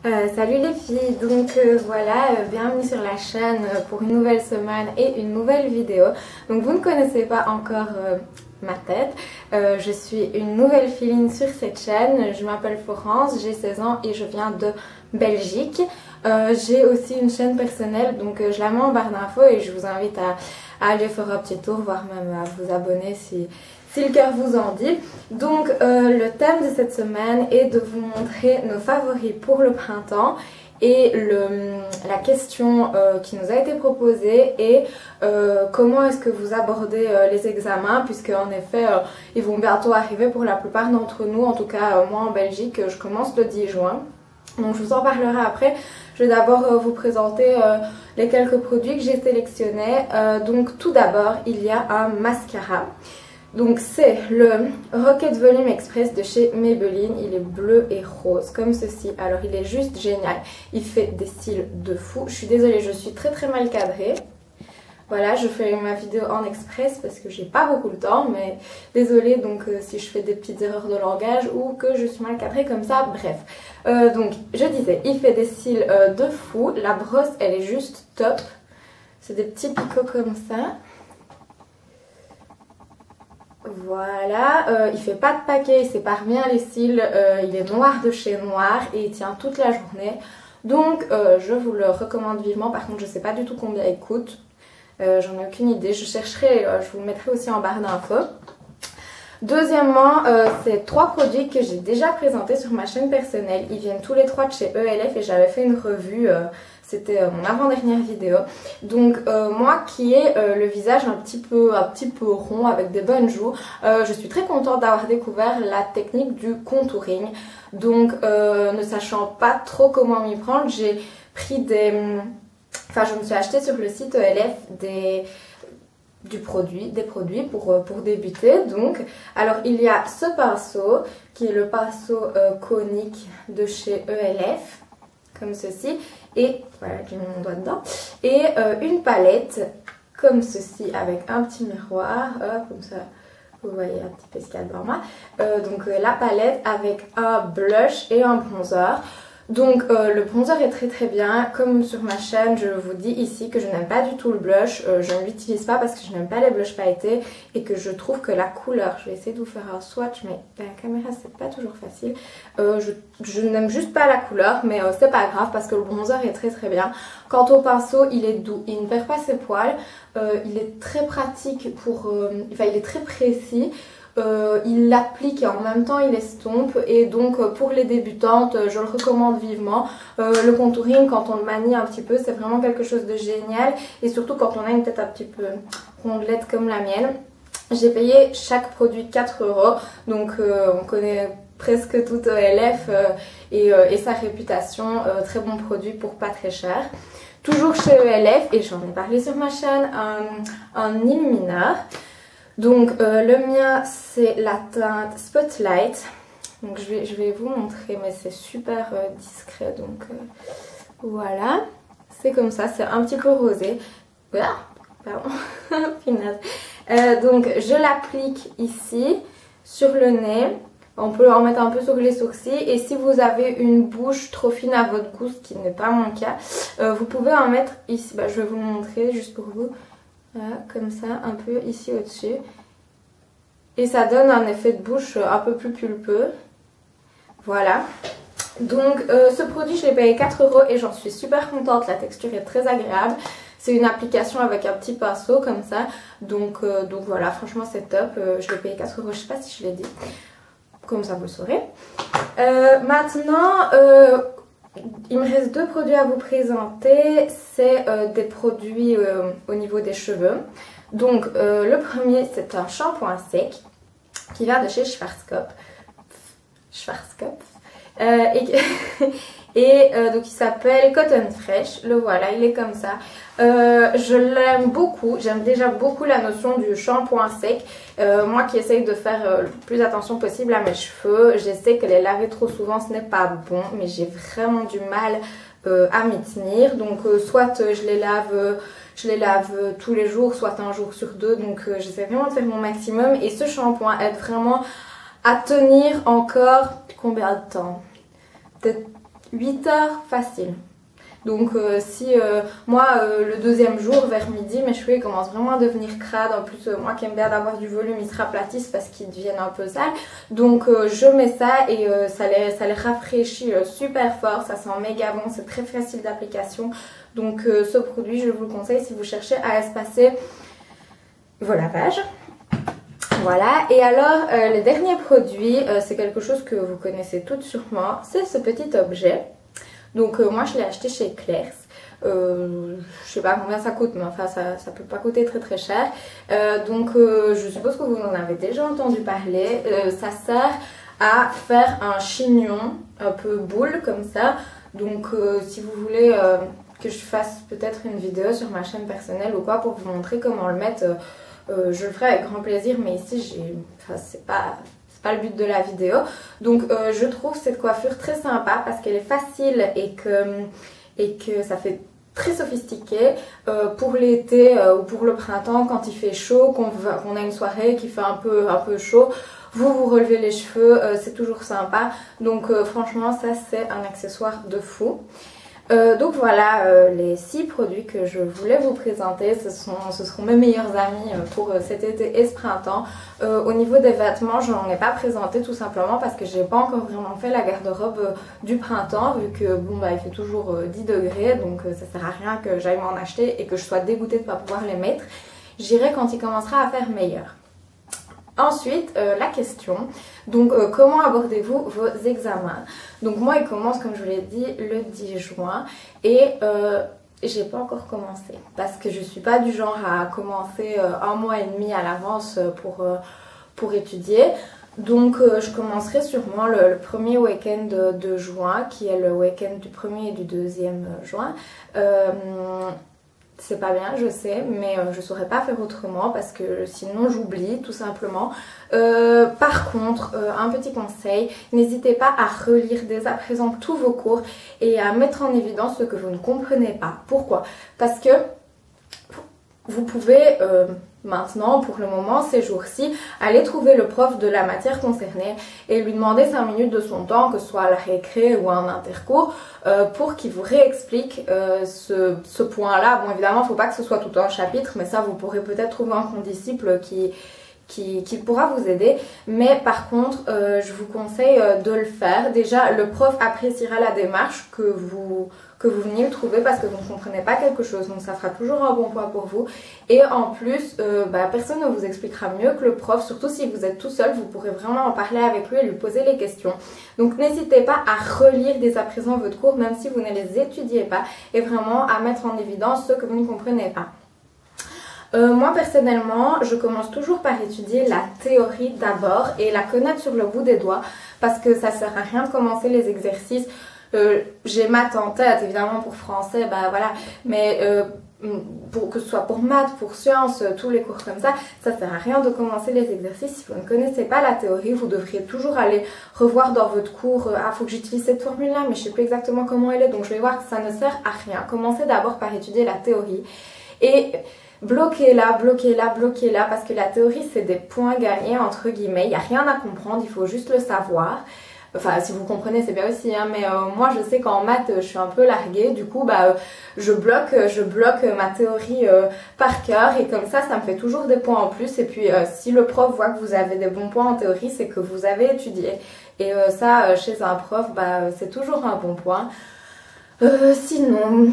Salut les filles, donc voilà, bienvenue sur la chaîne pour une nouvelle semaine et une nouvelle vidéo. Donc vous ne connaissez pas encore ma tête, je suis une nouvelle filine sur cette chaîne, je m'appelle Florence, j'ai 16 ans et je viens de Belgique. J'ai aussi une chaîne personnelle, donc je la mets en barre d'infos et je vous invite à aller faire un petit tour, voire même à vous abonner si le cœur vous en dit. Donc le thème de cette semaine est de vous montrer nos favoris pour le printemps. Et la question qui nous a été proposée est comment est-ce que vous abordez les examens, puisque en effet ils vont bientôt arriver pour la plupart d'entre nous, en tout cas moi en Belgique, je commence le 10 juin. Donc je vous en parlerai après. Je vais d'abord vous présenter les quelques produits que j'ai sélectionnés. Donc tout d'abord il y a un mascara. Donc c'est le Rocket Volume Express de chez Maybelline, il est bleu et rose comme ceci, alors il est juste génial, il fait des cils de fou. Je suis désolée, je suis très mal cadrée. Voilà, je fais ma vidéo en express parce que j'ai pas beaucoup de temps, mais désolée donc si je fais des petites erreurs de langage ou que je suis mal cadrée comme ça, bref. Donc je disais, il fait des cils de fou, la brosse elle est juste top, c'est des petits picots comme ça. Voilà, il fait pas de paquet, il sépare bien les cils, il est noir de chez noir et il tient toute la journée. Donc je vous le recommande vivement, par contre je sais pas du tout combien il coûte, j'en ai aucune idée, je chercherai, je vous le mettrai aussi en barre d'infos. Deuxièmement, c'est trois produits que j'ai déjà présentés sur ma chaîne personnelle, ils viennent tous les trois de chez ELF et j'avais fait une revue, c'était mon avant-dernière vidéo. Donc moi qui ai le visage un petit peu rond avec des bonnes joues, je suis très contente d'avoir découvert la technique du contouring. Donc ne sachant pas trop comment m'y prendre, j'ai pris je me suis acheté sur le site ELF des produits pour débuter. Donc alors il y a ce pinceau qui est le pinceau conique de chez ELF comme ceci, et voilà, j'ai mis mon doigt dedans, et une palette comme ceci avec un petit miroir, hop, comme ça vous voyez un petit pescal devant moi. Donc la palette avec un blush et un bronzer. Donc le bronzer est très bien, comme sur ma chaîne je vous dis ici que je n'aime pas du tout le blush, je ne l'utilise pas parce que je n'aime pas les blushs pailletés et que je trouve que la couleur, je vais essayer de vous faire un swatch mais la caméra c'est pas toujours facile, je n'aime juste pas la couleur mais c'est pas grave parce que le bronzer est très bien. Quant au pinceau il est doux, il ne perd pas ses poils, il est très pratique il est très précis. Il l'applique et en même temps il estompe, et donc pour les débutantes je le recommande vivement. Le contouring quand on le manie un petit peu c'est vraiment quelque chose de génial, et surtout quand on a une tête un petit peu rondelette comme la mienne. J'ai payé chaque produit 4 €, donc on connaît presque tout ELF et sa réputation, très bon produit pour pas très cher. Toujours chez ELF, et j'en ai parlé sur ma chaîne, un illumineur. Donc le mien c'est la teinte Spotlight, donc je vais vous montrer mais c'est super discret, donc voilà, c'est comme ça, c'est un petit peu rosé. Ah, pardon, donc je l'applique ici sur le nez, on peut en mettre un peu sur les sourcils, et si vous avez une bouche trop fine à votre goût, ce qui n'est pas mon cas, vous pouvez en mettre ici, je vais vous le montrer juste pour vous. Voilà, comme ça, un peu ici au-dessus. Et ça donne un effet de bouche un peu plus pulpeux. Voilà. Donc ce produit, je l'ai payé 4 € et j'en suis super contente. La texture est très agréable. C'est une application avec un petit pinceau comme ça. Donc voilà, franchement c'est top. Je l'ai payé 4 €, je sais pas si je l'ai dit. Comme ça vous le saurez. Maintenant... il me reste deux produits à vous présenter, c'est des produits au niveau des cheveux. Donc le premier c'est un shampoing sec qui vient de chez Schwarzkopf. Donc il s'appelle Cotton Fresh, le voilà, il est comme ça. Je l'aime beaucoup, j'aime déjà beaucoup la notion du shampoing sec. Moi qui essaye de faire le plus attention possible à mes cheveux, je sais que les laver trop souvent ce n'est pas bon, mais j'ai vraiment du mal à m'y tenir. Donc soit je les lave tous les jours, soit un jour sur deux, donc j'essaie vraiment de faire mon maximum, et ce shampoing aide vraiment à tenir encore combien de temps? Peut-être 8 heures facile. Donc si moi le deuxième jour vers midi mes cheveux commencent vraiment à devenir crades, en plus moi qui aime bien avoir du volume ils se raplatissent parce qu'ils deviennent un peu sales, donc je mets ça et ça les rafraîchit super fort, ça sent méga bon, c'est très facile d'application, donc ce produit je vous le conseille si vous cherchez à espacer vos lavages. Voilà, et alors le dernier produit, c'est quelque chose que vous connaissez toutes sûrement, c'est ce petit objet. Donc moi je l'ai acheté chez Claire's, je sais pas combien ça coûte mais enfin ça peut pas coûter très cher. Je suppose que vous en avez déjà entendu parler, ça sert à faire un chignon un peu boule comme ça. Donc si vous voulez que je fasse peut-être une vidéo sur ma chaîne personnelle ou quoi pour vous montrer comment le mettre, je le ferai avec grand plaisir, mais ici c'est pas le but de la vidéo. Donc je trouve cette coiffure très sympa parce qu'elle est facile et que ça fait très sophistiqué pour l'été ou pour le printemps quand il fait chaud, qu'on a une soirée qui fait un peu chaud. Vous relevez les cheveux, c'est toujours sympa. Donc franchement ça c'est un accessoire de fou. Donc voilà les 6 produits que je voulais vous présenter, ce seront mes meilleurs amis pour cet été et ce printemps. Au niveau des vêtements, je n'en ai pas présenté tout simplement parce que j'ai pas encore vraiment fait la garde-robe du printemps vu que bon bah il fait toujours 10 degrés, donc ça sert à rien que j'aille m'en acheter et que je sois dégoûtée de ne pas pouvoir les mettre. J'irai quand il commencera à faire meilleur. Ensuite, la question, donc comment abordez-vous vos examens? Donc moi il commence comme je vous l'ai dit le 10 juin et j'ai pas encore commencé parce que je suis pas du genre à commencer un mois et demi à l'avance pour étudier. Donc je commencerai sûrement le premier week-end de juin qui est le week-end du 1er et du 2e juin. C'est pas bien, je sais, mais je saurais pas faire autrement parce que sinon j'oublie tout simplement. Par contre, un petit conseil, n'hésitez pas à relire dès à présent tous vos cours et à mettre en évidence ce que vous ne comprenez pas. Pourquoi? Parce que vous pouvez maintenant, pour le moment, ces jours-ci, aller trouver le prof de la matière concernée et lui demander 5 minutes de son temps, que ce soit à la récré ou à un intercours, pour qu'il vous réexplique ce point-là. Bon, évidemment, il ne faut pas que ce soit tout un chapitre, mais ça, vous pourrez peut-être trouver un condisciple qui pourra vous aider. Mais par contre, je vous conseille de le faire. Déjà, le prof appréciera la démarche que vous veniez le trouver parce que vous ne comprenez pas quelque chose, donc ça fera toujours un bon point pour vous. Et en plus, personne ne vous expliquera mieux que le prof, surtout si vous êtes tout seul, vous pourrez vraiment en parler avec lui et lui poser les questions. Donc n'hésitez pas à relire dès à présent votre cours, même si vous ne les étudiez pas, et vraiment à mettre en évidence ce que vous ne comprenez pas. Moi personnellement, je commence toujours par étudier la théorie d'abord et la connaître sur le bout des doigts parce que ça sert à rien de commencer les exercices. J'ai maths en tête, évidemment pour français, bah voilà, mais que ce soit pour maths, pour sciences, tous les cours comme ça sert à rien de commencer les exercices. Si vous ne connaissez pas la théorie, vous devriez toujours aller revoir dans votre cours, ah faut que j'utilise cette formule là, mais je sais plus exactement comment elle est, donc je vais voir que ça ne sert à rien. Commencez d'abord par étudier la théorie et bloquez-la, parce que la théorie c'est des points gagnés entre guillemets, il n'y a rien à comprendre, il faut juste le savoir. Enfin, si vous comprenez, c'est bien aussi, hein, mais moi je sais qu'en maths je suis un peu larguée, du coup je bloque ma théorie par cœur et comme ça me fait toujours des points en plus. Et puis si le prof voit que vous avez des bons points en théorie, c'est que vous avez étudié. Et ça, chez un prof, c'est toujours un bon point. Sinon,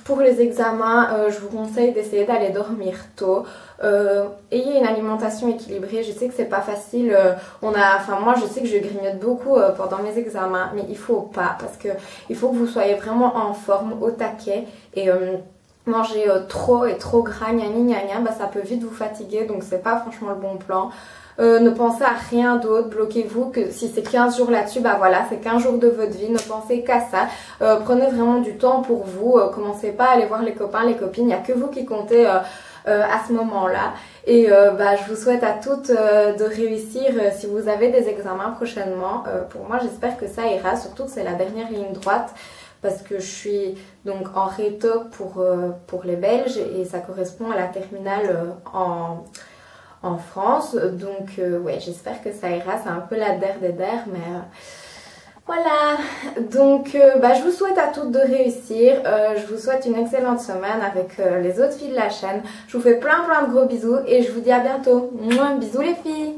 pour les examens, je vous conseille d'essayer d'aller dormir tôt. Ayez une alimentation équilibrée. Je sais que c'est pas facile. Moi je sais que je grignote beaucoup pendant mes examens, mais il faut pas parce que il faut que vous soyez vraiment en forme, au taquet. Et manger trop et trop gras, ça peut vite vous fatiguer, donc c'est pas franchement le bon plan. Ne pensez à rien d'autre, bloquez-vous, que si c'est 15 jours là-dessus, voilà, c'est 15 jours de votre vie, ne pensez qu'à ça. Prenez vraiment du temps pour vous, commencez pas à aller voir les copains, les copines, il n'y a que vous qui comptez à ce moment-là. Et je vous souhaite à toutes de réussir si vous avez des examens prochainement. Pour moi, j'espère que ça ira, surtout que c'est la dernière ligne droite. Parce que je suis donc en réto pour les Belges et ça correspond à la terminale en France. Donc ouais, j'espère que ça ira. C'est un peu la der des der, mais Voilà, donc je vous souhaite à toutes de réussir, je vous souhaite une excellente semaine avec les autres filles de la chaîne, je vous fais plein de gros bisous et je vous dis à bientôt. Mouah, bisous les filles.